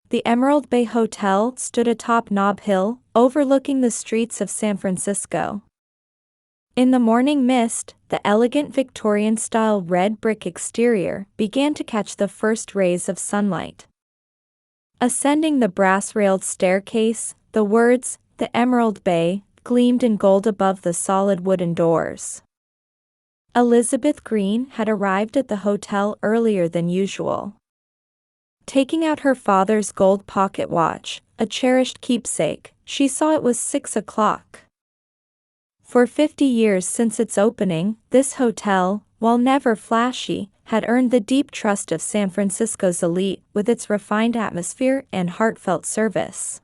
The Emerald Bay Hotel stood atop Nob Hill, overlooking the streets of San Francisco. In the morning mist, the elegant Victorian-style red brick exterior began to catch the first rays of sunlight. Ascending the brass-railed staircase, the words, "The Emerald Bay," gleamed in gold above the solid wooden doors. Elizabeth Green had arrived at the hotel earlier than usual. Taking out her father's gold pocket watch, a cherished keepsake, she saw it was 6 o'clock. For 50 years since its opening, this hotel, while never flashy, had earned the deep trust of San Francisco's elite with its refined atmosphere and heartfelt service.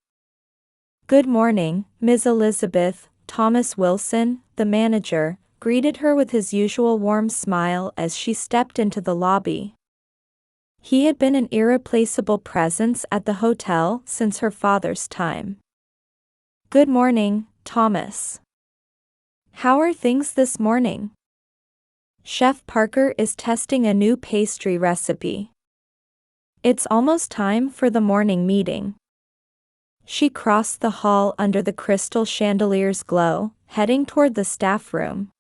"Good morning, Ms. Elizabeth," Thomas Wilson, the manager, greeted her with his usual warm smile as she stepped into the lobby. He had been an irreplaceable presence at the hotel since her father's time. "Good morning, Thomas. How are things this morning? Chef Parker is testing a new pastry recipe. It's almost time for the morning meeting." She crossed the hall under the crystal chandelier's glow, heading toward the staff room.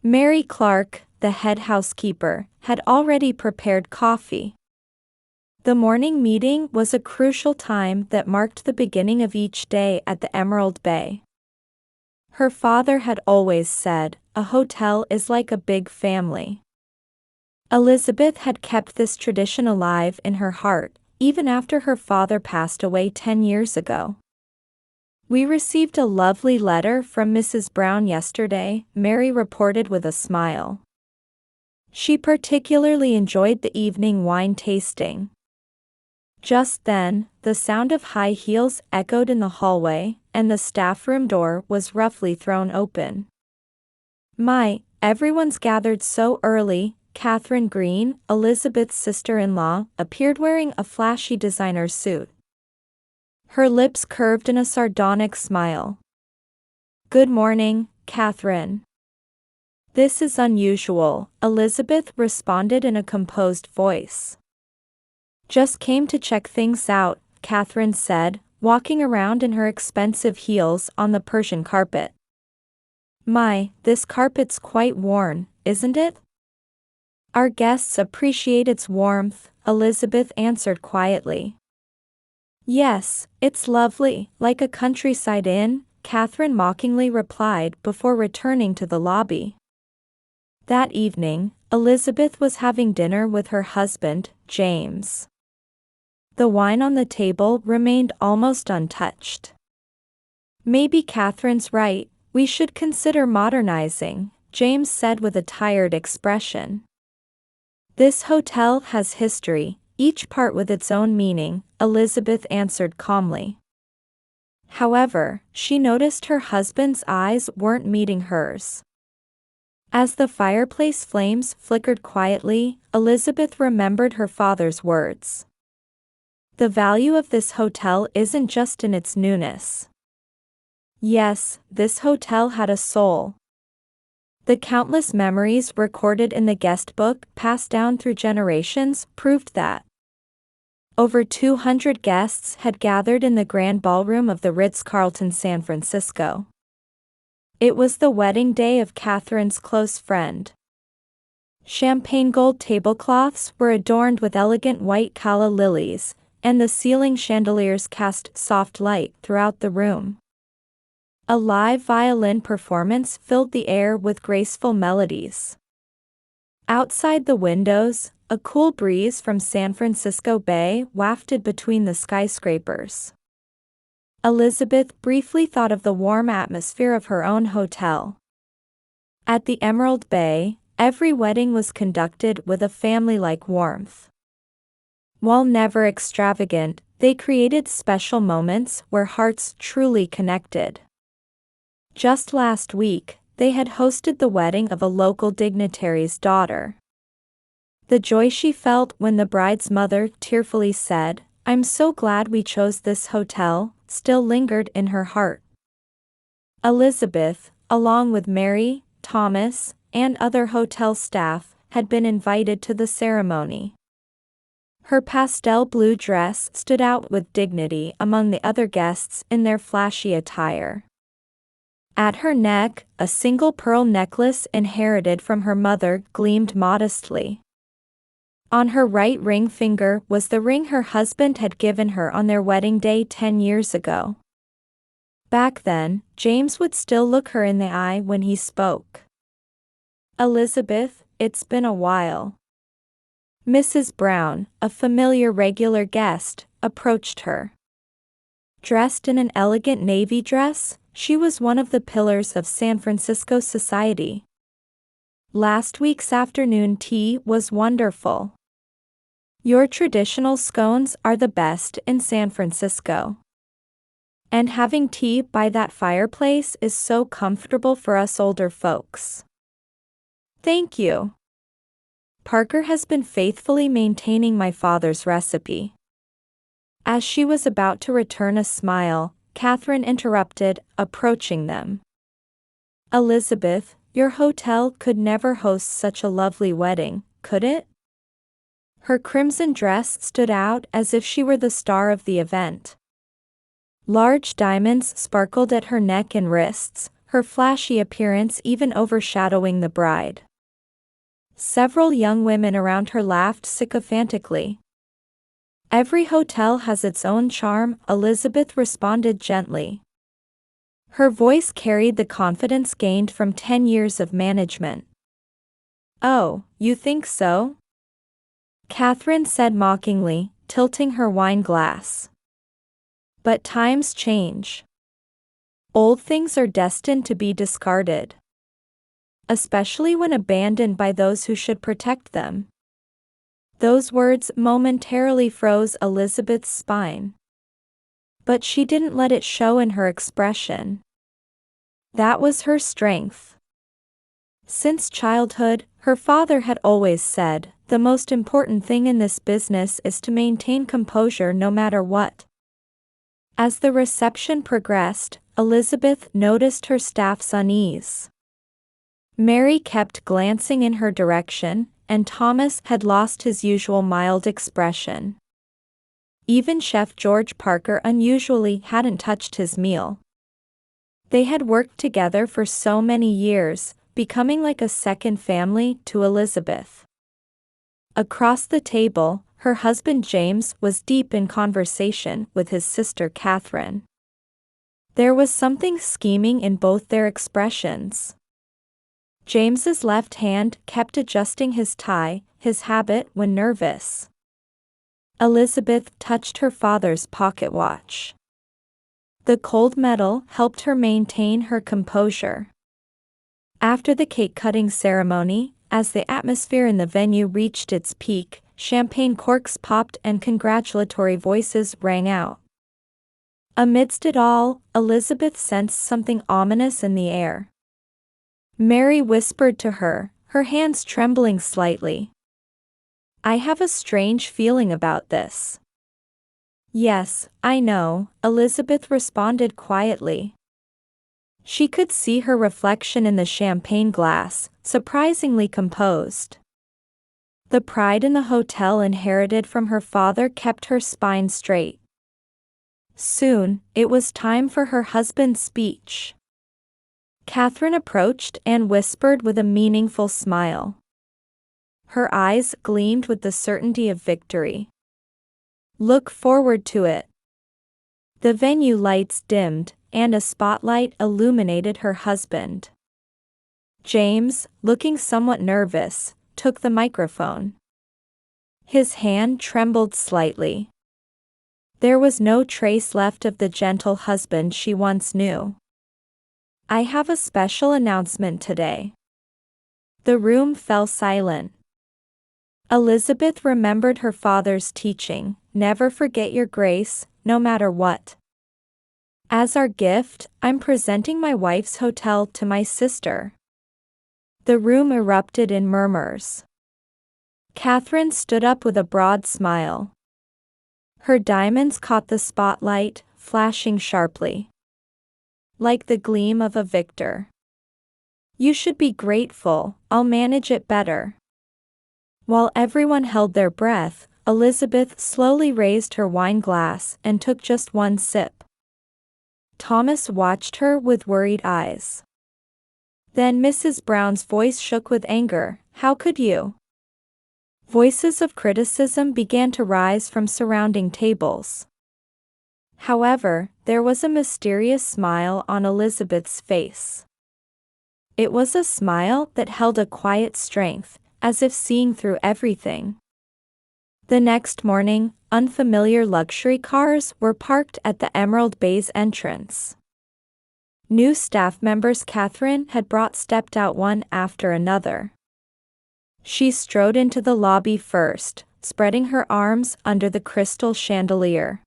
Mary Clark, the head housekeeper, had already prepared coffee. The morning meeting was a crucial time that marked the beginning of each day at the Emerald Bay. Her father had always said, "A hotel is like a big family." Elizabeth had kept this tradition alive in her heart, even after her father passed away 10 years ago. "We received a lovely letter from Mrs. Brown yesterday," Mary reported with a smile. She particularly enjoyed the evening wine tasting. Just then, the sound of high heels echoed in the hallway, and the staff room door was roughly thrown open. "My, everyone's gathered so early." Catherine Green, Elizabeth's sister-in-law, appeared wearing a flashy designer suit. Her lips curved in a sardonic smile. "Good morning, Catherine." "This is unusual," Elizabeth responded in a composed voice. "Just came to check things out," Catherine said, walking around in her expensive heels on the Persian carpet. "My, this carpet's quite worn, isn't it?" "Our guests appreciate its warmth," Elizabeth answered quietly. "Yes, it's lovely, like a countryside inn," Catherine mockingly replied before returning to the lobby. That evening, Elizabeth was having dinner with her husband, James. The wine on the table remained almost untouched. "Maybe Catherine's right, we should consider modernizing," James said with a tired expression. "This hotel has history, each part with its own meaning," Elizabeth answered calmly. However, she noticed her husband's eyes weren't meeting hers. As the fireplace flames flickered quietly, Elizabeth remembered her father's words. "The value of this hotel isn't just in its newness." Yes, this hotel had a soul. The countless memories recorded in the guest book passed down through generations proved that. Over 200 guests had gathered in the grand ballroom of the Ritz-Carlton San Francisco. It was the wedding day of Catherine's close friend. Champagne gold tablecloths were adorned with elegant white calla lilies, and the ceiling chandeliers cast soft light throughout the room. A live violin performance filled the air with graceful melodies. Outside the windows, a cool breeze from San Francisco Bay wafted between the skyscrapers. Elizabeth briefly thought of the warm atmosphere of her own hotel. At the Emerald Bay, every wedding was conducted with a family-like warmth. While never extravagant, they created special moments where hearts truly connected. Just last week, they had hosted the wedding of a local dignitary's daughter. The joy she felt when the bride's mother tearfully said, "I'm so glad we chose this hotel," still lingered in her heart. Elizabeth, along with Mary, Thomas, and other hotel staff, had been invited to the ceremony. Her pastel blue dress stood out with dignity among the other guests in their flashy attire. At her neck, a single pearl necklace inherited from her mother gleamed modestly. On her right ring finger was the ring her husband had given her on their wedding day 10 years ago. Back then, James would still look her in the eye when he spoke. "Elizabeth, it's been a while." Mrs. Brown, a familiar regular guest, approached her. Dressed in an elegant navy dress, she was one of the pillars of San Francisco society. "Last week's afternoon tea was wonderful. Your traditional scones are the best in San Francisco. And having tea by that fireplace is so comfortable for us older folks." "Thank you. Parker has been faithfully maintaining my father's recipe." As she was about to return a smile, Catherine interrupted, approaching them. "Elizabeth, your hotel could never host such a lovely wedding, could it?" Her crimson dress stood out as if she were the star of the event. Large diamonds sparkled at her neck and wrists, her flashy appearance even overshadowing the bride. Several young women around her laughed sycophantically. "Every hotel has its own charm," Elizabeth responded gently. Her voice carried the confidence gained from 10 years of management. "Oh, you think so?" Catherine said mockingly, tilting her wine glass. "But times change. Old things are destined to be discarded. Especially when abandoned by those who should protect them." Those words momentarily froze Elizabeth's spine. But she didn't let it show in her expression. That was her strength. Since childhood, her father had always said, "The most important thing in this business is to maintain composure no matter what." As the reception progressed, Elizabeth noticed her staff's unease. Mary kept glancing in her direction, and Thomas had lost his usual mild expression. Even Chef George Parker unusually hadn't touched his meal. They had worked together for so many years, becoming like a second family to Elizabeth. Across the table, her husband James was deep in conversation with his sister Catherine. There was something scheming in both their expressions. James's left hand kept adjusting his tie, his habit when nervous. Elizabeth touched her father's pocket watch. The cold metal helped her maintain her composure. After the cake-cutting ceremony, as the atmosphere in the venue reached its peak, champagne corks popped and congratulatory voices rang out. Amidst it all, Elizabeth sensed something ominous in the air. Mary whispered to her, her hands trembling slightly. "I have a strange feeling about this." "Yes, I know," Elizabeth responded quietly. She could see her reflection in the champagne glass, surprisingly composed. The pride in the hotel inherited from her father kept her spine straight. Soon, it was time for her husband's speech. Catherine approached and whispered with a meaningful smile. Her eyes gleamed with the certainty of victory. "Look forward to it." The venue lights dimmed, and a spotlight illuminated her husband. James, looking somewhat nervous, took the microphone. His hand trembled slightly. There was no trace left of the gentle husband she once knew. "I have a special announcement today." The room fell silent. Elizabeth remembered her father's teaching, "Never forget your grace, no matter what." "As our gift, I'm presenting my wife's hotel to my sister." The room erupted in murmurs. Catherine stood up with a broad smile. Her diamonds caught the spotlight, flashing sharply. Like the gleam of a victor. "You should be grateful, I'll manage it better." While everyone held their breath, Elizabeth slowly raised her wine glass and took just one sip. Thomas watched her with worried eyes. Then Mrs. Brown's voice shook with anger. "How could you?" Voices of criticism began to rise from surrounding tables. However, there was a mysterious smile on Elizabeth's face. It was a smile that held a quiet strength, as if seeing through everything. The next morning, unfamiliar luxury cars were parked at the Emerald Bay's entrance. New staff members Catherine had brought stepped out one after another. She strode into the lobby first, spreading her arms under the crystal chandelier.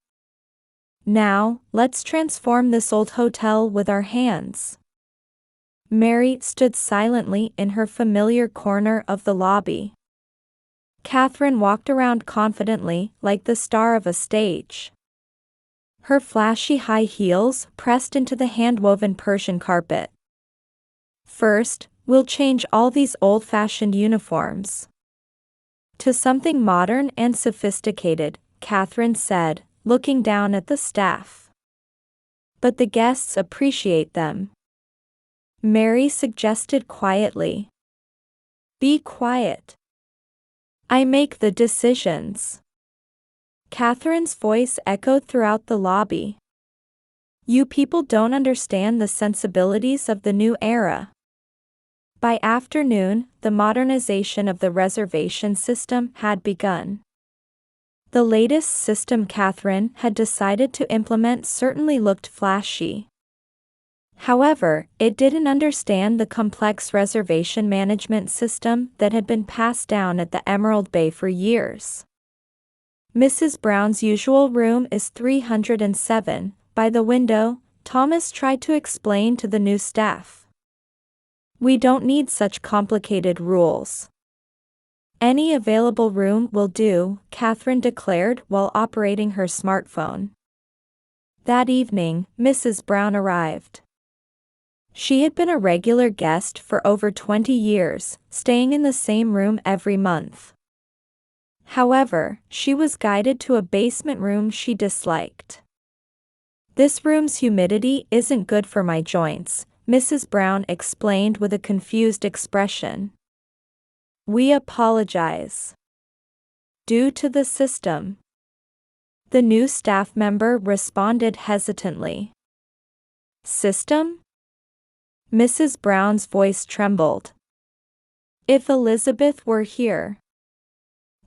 "Now, let's transform this old hotel with our hands." Mary stood silently in her familiar corner of the lobby. Catherine walked around confidently, like the star of a stage. Her flashy high heels pressed into the hand-woven Persian carpet. "First, we'll change all these old-fashioned uniforms to something modern and sophisticated," Catherine said, looking down at the staff. "But the guests appreciate them," Mary suggested quietly. "Be quiet. I make the decisions." Catherine's voice echoed throughout the lobby. "You people don't understand the sensibilities of the new era." By afternoon, the modernization of the reservation system had begun. The latest system Catherine had decided to implement certainly looked flashy. However, it didn't understand the complex reservation management system that had been passed down at the Emerald Bay for years. "Mrs. Brown's usual room is 307, by the window," Thomas tried to explain to the new staff. "We don't need such complicated rules. Any available room will do," Catherine declared while operating her smartphone. That evening, Mrs. Brown arrived. She had been a regular guest for over 20 years, staying in the same room every month. However, she was guided to a basement room she disliked. "This room's humidity isn't good for my joints," Mrs. Brown explained with a confused expression. "We apologize. Due to the system." The new staff member responded hesitantly. "System?" Mrs. Brown's voice trembled. "If Elizabeth were here."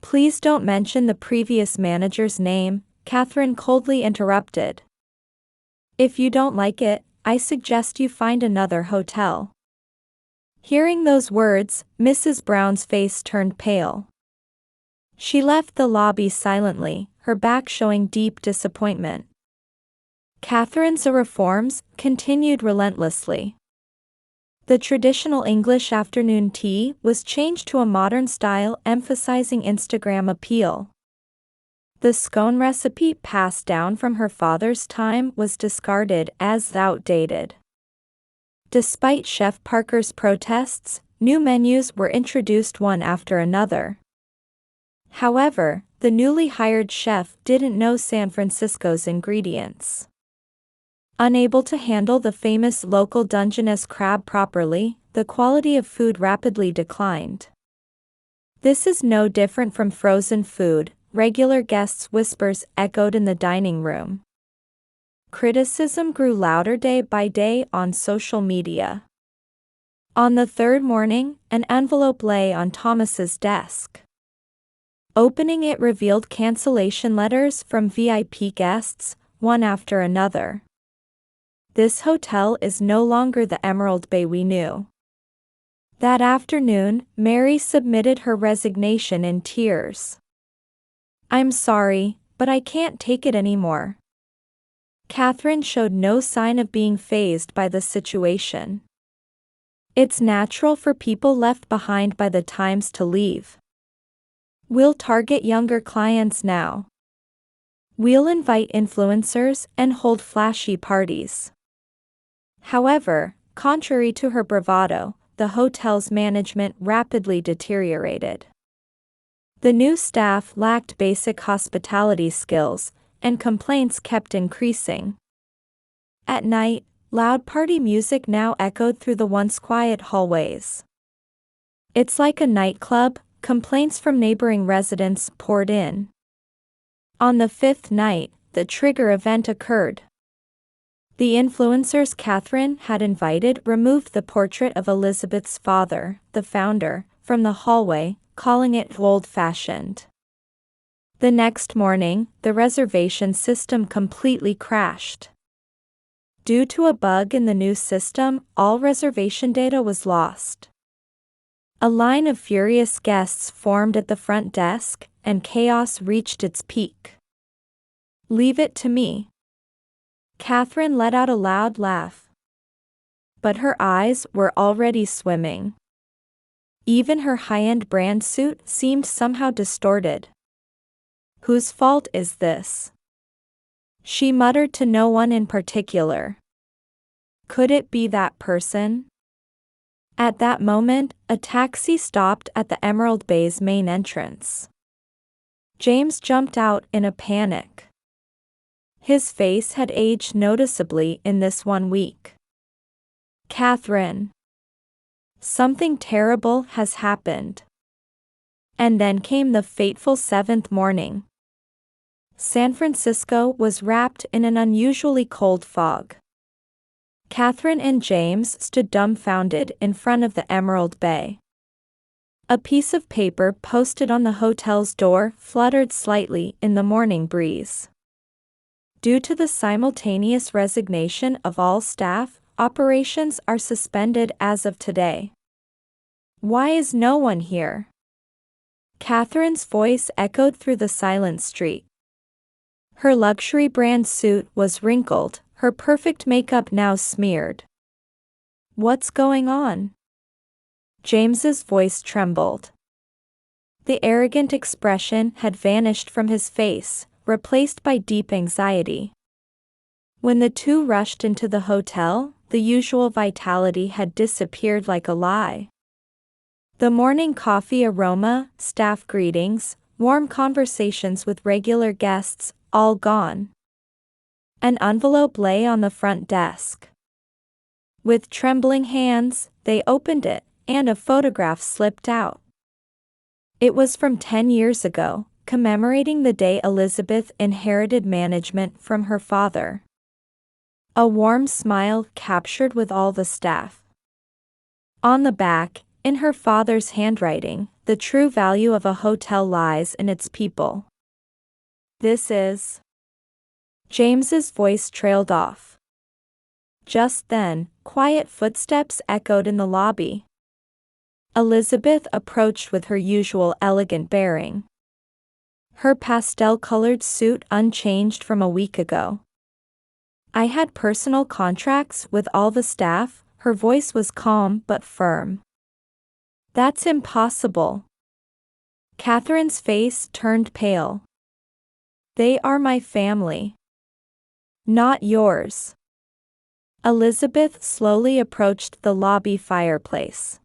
"Please don't mention the previous manager's name," Catherine coldly interrupted. "If you don't like it, I suggest you find another hotel." Hearing those words, Mrs. Brown's face turned pale. She left the lobby silently, her back showing deep disappointment. Catherine's reforms continued relentlessly. The traditional English afternoon tea was changed to a modern style emphasizing Instagram appeal. The scone recipe passed down from her father's time was discarded as outdated. Despite Chef Parker's protests, new menus were introduced one after another. However, the newly hired chef didn't know San Francisco's ingredients. Unable to handle the famous local Dungeness crab properly, the quality of food rapidly declined. "This is no different from frozen food," regular guests' whispers echoed in the dining room. Criticism grew louder day by day on social media. On the third morning, an envelope lay on Thomas's desk. Opening it revealed cancellation letters from VIP guests, one after another. "This hotel is no longer the Emerald Bay we knew." That afternoon, Mary submitted her resignation in tears. "I'm sorry, but I can't take it anymore." Catherine showed no sign of being fazed by the situation. "It's natural for people left behind by the times to leave. We'll target younger clients now. We'll invite influencers and hold flashy parties." However, contrary to her bravado, the hotel's management rapidly deteriorated. The new staff lacked basic hospitality skills, and complaints kept increasing. At night, loud party music now echoed through the once quiet hallways. "It's like a nightclub," complaints from neighboring residents poured in. On the fifth night, the trigger event occurred. The influencers Catherine had invited removed the portrait of Elizabeth's father, the founder, from the hallway, calling it old-fashioned. The next morning, the reservation system completely crashed. Due to a bug in the new system, all reservation data was lost. A line of furious guests formed at the front desk, and chaos reached its peak. "Leave it to me." Catherine let out a loud laugh. But her eyes were already swimming. Even her high-end brand suit seemed somehow distorted. "Whose fault is this?" she muttered to no one in particular. Could it be that person? At that moment, a taxi stopped at the Emerald Bay's main entrance. James jumped out in a panic. His face had aged noticeably in this 1 week. "Catherine, something terrible has happened." And then came the fateful 7th morning. San Francisco was wrapped in an unusually cold fog. Catherine and James stood dumbfounded in front of the Emerald Bay. A piece of paper posted on the hotel's door fluttered slightly in the morning breeze. Due to the simultaneous resignation of all staff, operations are suspended as of today. "Why is no one here?" Catherine's voice echoed through the silent street. Her luxury brand suit was wrinkled, her perfect makeup now smeared. "What's going on?" James's voice trembled. The arrogant expression had vanished from his face, replaced by deep anxiety. When the two rushed into the hotel, the usual vitality had disappeared like a lie. The morning coffee aroma, staff greetings, warm conversations with regular guests, all gone. An envelope lay on the front desk. With trembling hands, they opened it, and a photograph slipped out. It was from 10 years ago, commemorating the day Elizabeth inherited management from her father. A warm smile captured with all the staff. On the back, in her father's handwriting, the true value of a hotel lies in its people. "This is..." James's voice trailed off. Just then, quiet footsteps echoed in the lobby. Elizabeth approached with her usual elegant bearing. Her pastel-colored suit unchanged from a week ago. "I had personal contracts with all the staff," her voice was calm but firm. "That's impossible." Catherine's face turned pale. "They are my family. Not yours." Elizabeth slowly approached the lobby fireplace.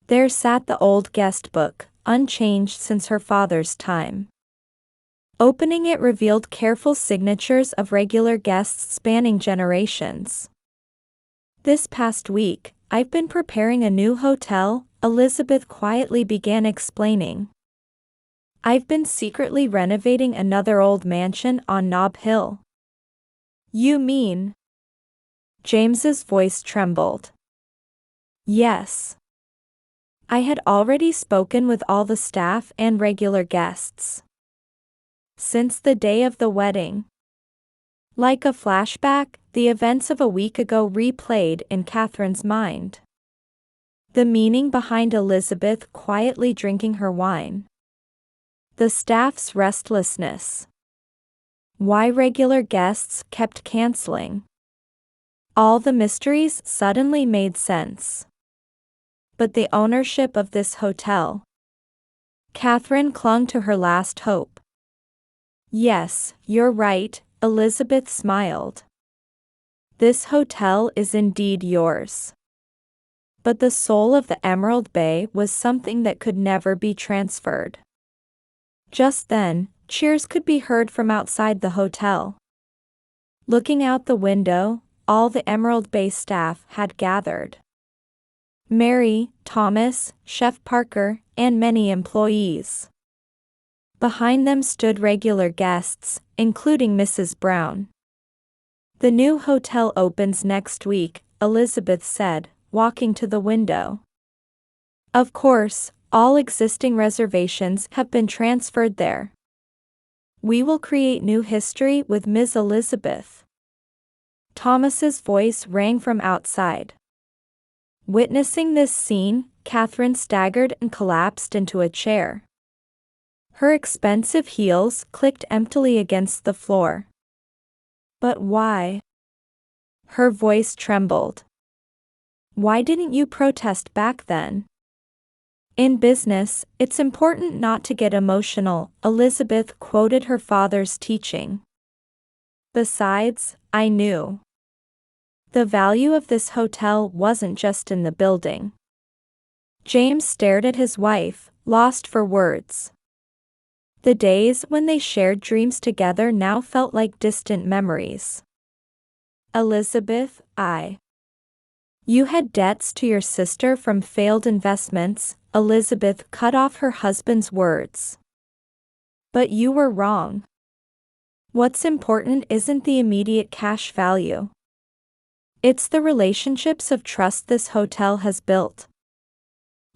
There sat the old guest book, unchanged since her father's time. Opening it revealed careful signatures of regular guests spanning generations. "This past week, I've been preparing a new hotel," Elizabeth quietly began explaining. "I've been secretly renovating another old mansion on Nob Hill." "You mean..." James's voice trembled. "Yes. I had already spoken with all the staff and regular guests. Since the day of the wedding." Like a flashback, the events of a week ago replayed in Catherine's mind. The meaning behind Elizabeth quietly drinking her wine. The staff's restlessness. Why regular guests kept canceling. All the mysteries suddenly made sense. But the ownership of this hotel. Catherine clung to her last hope. "Yes, you're right," Elizabeth smiled. "This hotel is indeed yours. But the soul of the Emerald Bay was something that could never be transferred." Just then, cheers could be heard from outside the hotel. Looking out the window, all the Emerald Bay staff had gathered. Mary, Thomas, Chef Parker, and many employees. Behind them stood regular guests, including Mrs. Brown. "The new hotel opens next week," Elizabeth said, walking to the window. "Of course, all existing reservations have been transferred there. We will create new history with Ms. Elizabeth." Thomas's voice rang from outside. Witnessing this scene, Catherine staggered and collapsed into a chair. Her expensive heels clicked emptily against the floor. "But why?" Her voice trembled. "Why didn't you protest back then?" "In business, it's important not to get emotional," Elizabeth quoted her father's teaching. "Besides, I knew. The value of this hotel wasn't just in the building." James stared at his wife, lost for words. The days when they shared dreams together now felt like distant memories. "Elizabeth, You had debts to your sister from failed investments," Elizabeth cut off her husband's words. "But you were wrong. What's important isn't the immediate cash value. It's the relationships of trust this hotel has built."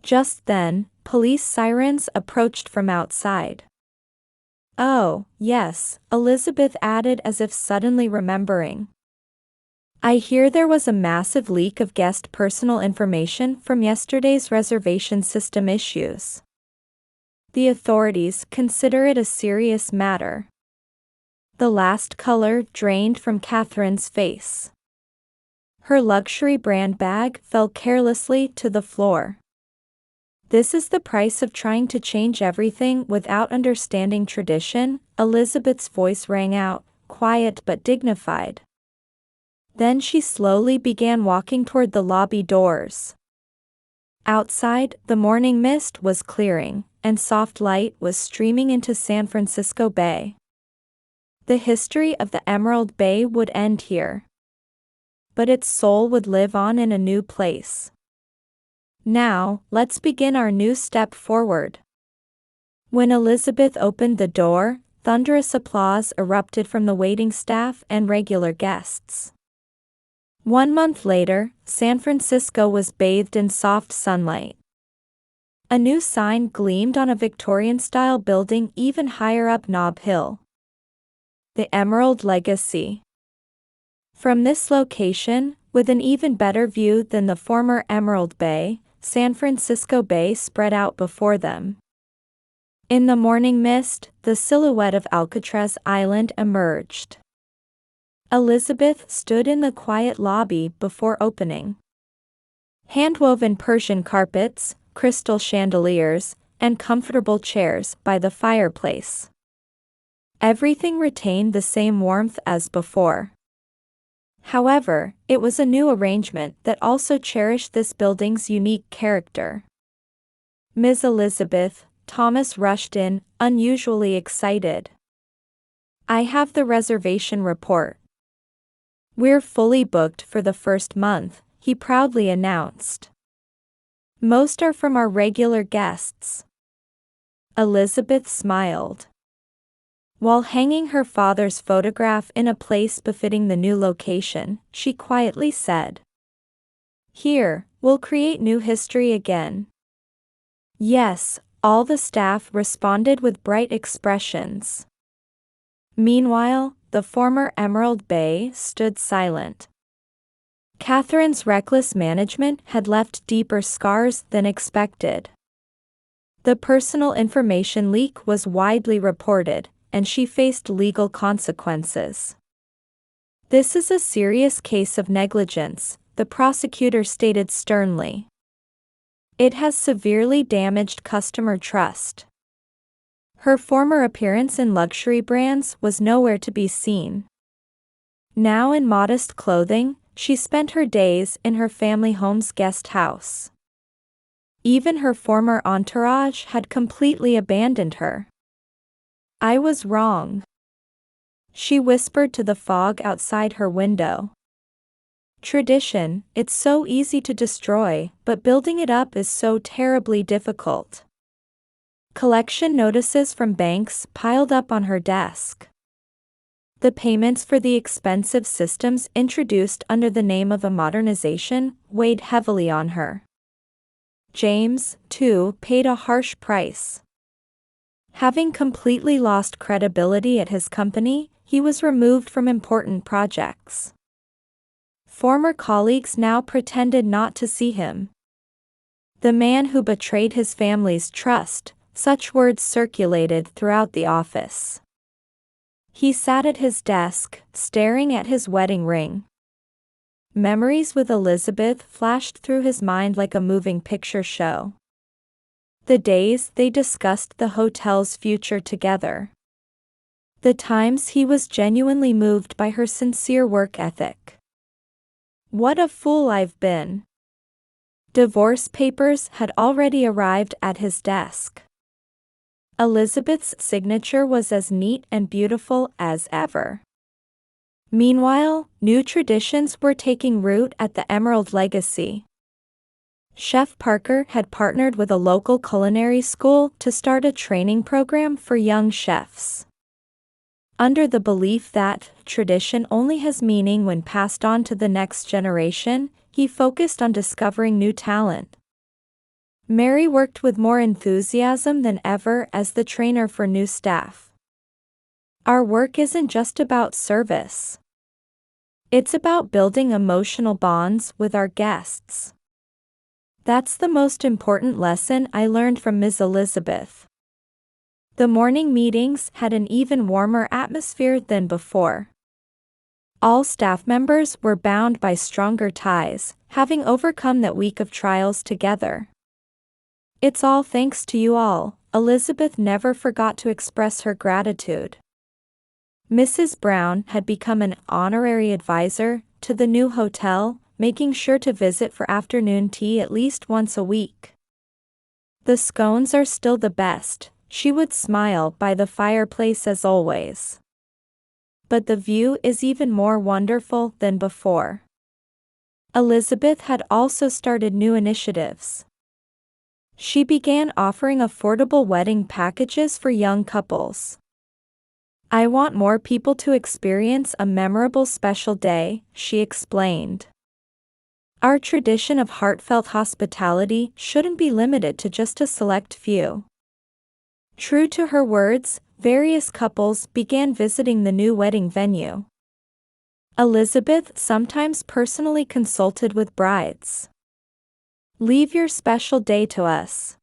Just then, police sirens approached from outside. "Oh, yes," Elizabeth added as if suddenly remembering. "I hear there was a massive leak of guest personal information from yesterday's reservation system issues. The authorities consider it a serious matter." The last color drained from Catherine's face. Her luxury brand bag fell carelessly to the floor. "This is the price of trying to change everything without understanding tradition," Elizabeth's voice rang out, quiet but dignified. Then she slowly began walking toward the lobby doors. Outside, the morning mist was clearing, and soft light was streaming into San Francisco Bay. The history of the Emerald Bay would end here. But its soul would live on in a new place. Now, let's begin our new step forward. When Elizabeth opened the door, thunderous applause erupted from the waiting staff and regular guests. 1 month later, San Francisco was bathed in soft sunlight. A new sign gleamed on a Victorian-style building even higher up Nob Hill. "The Emerald Legacy." From this location, with an even better view than the former Emerald Bay, San Francisco Bay spread out before them. In the morning mist, the silhouette of Alcatraz Island emerged. Elizabeth stood in the quiet lobby before opening. Hand-woven Persian carpets, crystal chandeliers, and comfortable chairs by the fireplace. Everything retained the same warmth as before. However, it was a new arrangement that also cherished this building's unique character. "Ms. Elizabeth," Thomas rushed in, unusually excited. "I have the reservation report. We're fully booked for the first month," he proudly announced. "Most are from our regular guests." Elizabeth smiled. While hanging her father's photograph in a place befitting the new location, she quietly said, "Here, we'll create new history again." "Yes," all the staff responded with bright expressions. Meanwhile, the former Emerald Bay stood silent. Catherine's reckless management had left deeper scars than expected. The personal information leak was widely reported, and she faced legal consequences. "This is a serious case of negligence," the prosecutor stated sternly. "It has severely damaged customer trust." Her former appearance in luxury brands was nowhere to be seen. Now in modest clothing, she spent her days in her family home's guest house. Even her former entourage had completely abandoned her. I was wrong, she whispered to the fog outside her window. Tradition, it's so easy to destroy, but building it up is so terribly difficult. Collection notices from banks piled up on her desk. The payments for the expensive systems introduced under the name of a modernization weighed heavily on her. James, too, paid a harsh price. Having completely lost credibility at his company, he was removed from important projects. Former colleagues now pretended not to see him. The man who betrayed his family's trust, such words circulated throughout the office. He sat at his desk, staring at his wedding ring. Memories with Elizabeth flashed through his mind like a moving picture show. The days they discussed the hotel's future together. The times he was genuinely moved by her sincere work ethic. What a fool I've been. Divorce papers had already arrived at his desk. Elizabeth's signature was as neat and beautiful as ever. Meanwhile, new traditions were taking root at the Emerald Legacy. Chef Parker had partnered with a local culinary school to start a training program for young chefs. Under the belief that tradition only has meaning when passed on to the next generation, he focused on discovering new talent. Mary worked with more enthusiasm than ever as the trainer for new staff. Our work isn't just about service. It's about building emotional bonds with our guests. That's the most important lesson I learned from Ms. Elizabeth. The morning meetings had an even warmer atmosphere than before. All staff members were bound by stronger ties, having overcome that week of trials together. It's all thanks to you all, Elizabeth never forgot to express her gratitude. Mrs. Brown had become an honorary advisor to the new hotel, making sure to visit for afternoon tea at least once a week. The scones are still the best, she would smile by the fireplace as always. But the view is even more wonderful than before. Elizabeth had also started new initiatives. She began offering affordable wedding packages for young couples. I want more people to experience a memorable special day, she explained. Our tradition of heartfelt hospitality shouldn't be limited to just a select few. True to her words, various couples began visiting the new wedding venue. Elizabeth sometimes personally consulted with brides. Leave your special day to us.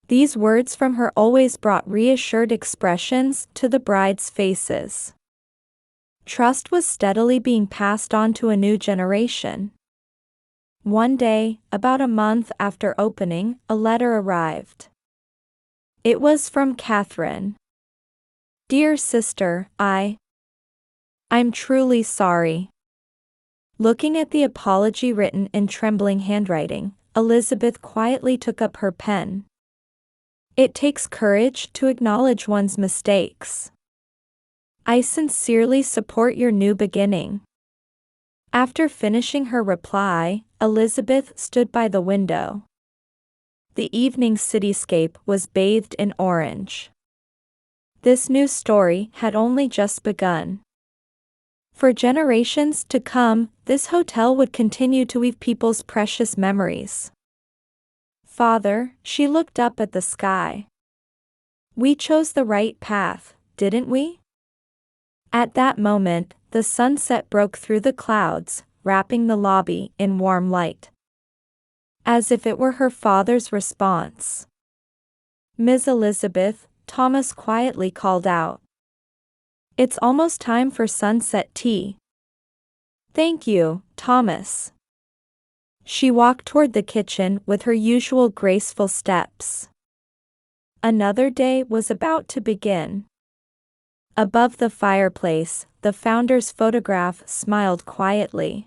These words from her always brought reassured expressions to the brides' faces. Trust was steadily being passed on to a new generation. One day, about a month after opening, a letter arrived. It was from Catherine. Dear sister, I'm truly sorry. Looking at the apology written in trembling handwriting, Elizabeth quietly took up her pen. It takes courage to acknowledge one's mistakes. I sincerely support your new beginning. After finishing her reply, Elizabeth stood by the window. The evening cityscape was bathed in orange. This new story had only just begun. For generations to come, this hotel would continue to weave people's precious memories. Father, she looked up at the sky. We chose the right path, didn't we? At that moment, the sunset broke through the clouds, wrapping the lobby in warm light. As if it were her father's response. Ms. Elizabeth, Thomas quietly called out. It's almost time for sunset tea. Thank you, Thomas. She walked toward the kitchen with her usual graceful steps. Another day was about to begin. Above the fireplace, the founder's photograph smiled quietly.